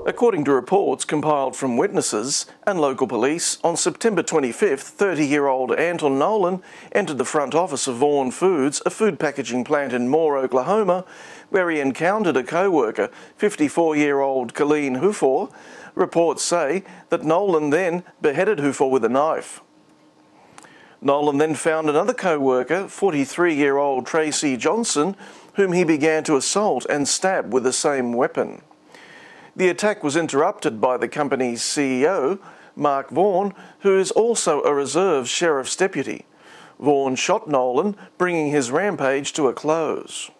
According to reports compiled from witnesses and local police, on September 25th, 30-year-old Anton Nolan entered the front office of Vaughan Foods, a food packaging plant in Moore, Oklahoma, where he encountered a co-worker, 54-year-old Colleen Hufor. Reports say that Nolan then beheaded Hufor with a knife. Nolan then found another co-worker, 43-year-old Tracy Johnson, whom he began to assault and stab with the same weapon. The attack was interrupted by the company's CEO, Mark Vaughan, who is also a reserve sheriff's deputy. Vaughan shot Nolan, bringing his rampage to a close.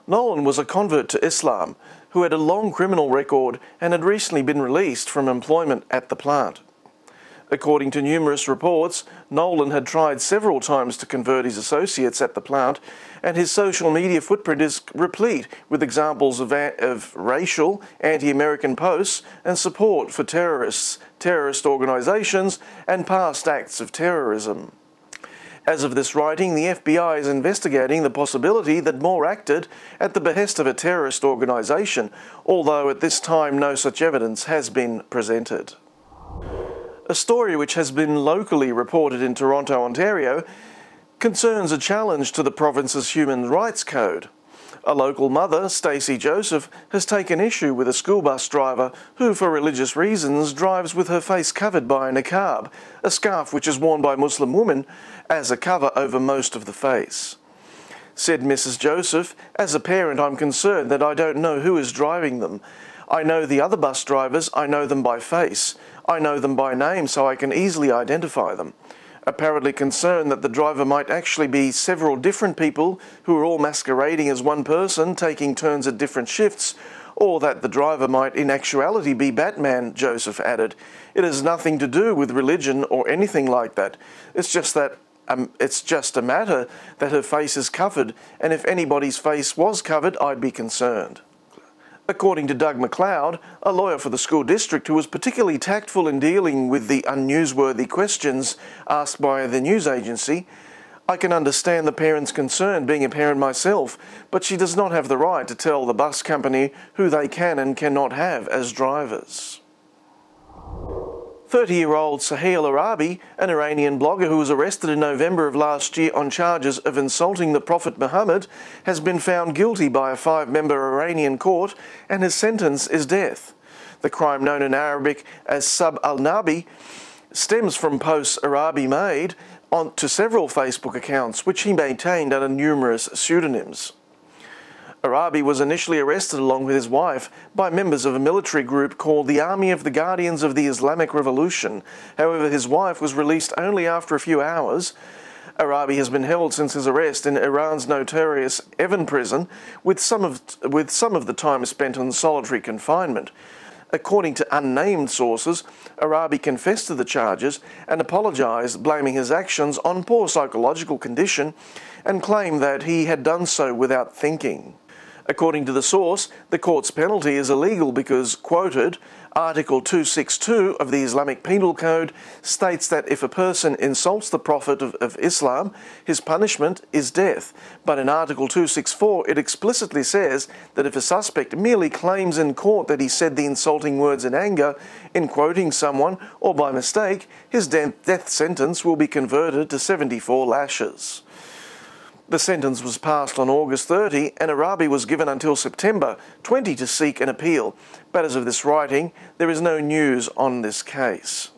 Nolan was a convert to Islam who had a long criminal record and had recently been released from employment at the plant. According to numerous reports, Nolan had tried several times to convert his associates at the plant, and his social media footprint is replete with examples of racial, anti-American posts and support for terrorists, terrorist organisations and past acts of terrorism. As of this writing, the FBI is investigating the possibility that Moore acted at the behest of a terrorist organisation, although at this time no such evidence has been presented. A story which has been locally reported in Toronto, Ontario, concerns a challenge to the province's human rights code. A local mother, Stacey Joseph, has taken issue with a school bus driver who, for religious reasons, drives with her face covered by a niqab, a scarf which is worn by Muslim women as a cover over most of the face. Said Mrs. Joseph, "As a parent, I'm concerned that I don't know who is driving them. I know the other bus drivers, I know them by face. I know them by name so I can easily identify them." Apparently concerned that the driver might actually be several different people who are all masquerading as one person, taking turns at different shifts, or that the driver might in actuality be Batman, Joseph added. "It has nothing to do with religion or anything like that. It's just a matter that her face is covered, and if anybody's face was covered, I'd be concerned." According to Doug McLeod, a lawyer for the school district who was particularly tactful in dealing with the unnewsworthy questions asked by the news agency, "I can understand the parent's concern, being a parent myself, but she does not have the right to tell the bus company who they can and cannot have as drivers." 30-year-old Sahil Arabi, an Iranian blogger who was arrested in November of last year on charges of insulting the Prophet Muhammad, has been found guilty by a 5-member Iranian court, and his sentence is death. The crime, known in Arabic as Sub al-Nabi, stems from posts Arabi made onto several Facebook accounts, which he maintained under numerous pseudonyms. Arabi was initially arrested along with his wife by members of a military group called the Army of the Guardians of the Islamic Revolution. However, his wife was released only after a few hours. Arabi has been held since his arrest in Iran's notorious Evin prison, with some of the time spent on solitary confinement. According to unnamed sources, Arabi confessed to the charges and apologised, blaming his actions on poor psychological condition, and claimed that he had done so without thinking. According to the source, the court's penalty is illegal because, quoted, Article 262 of the Islamic Penal Code states that if a person insults the Prophet of Islam, his punishment is death. But in Article 264, it explicitly says that if a suspect merely claims in court that he said the insulting words in anger, in quoting someone, or by mistake, his death sentence will be converted to 74 lashes. The sentence was passed on August 30, and Arabi was given until September 20 to seek an appeal. But as of this writing, there is no news on this case.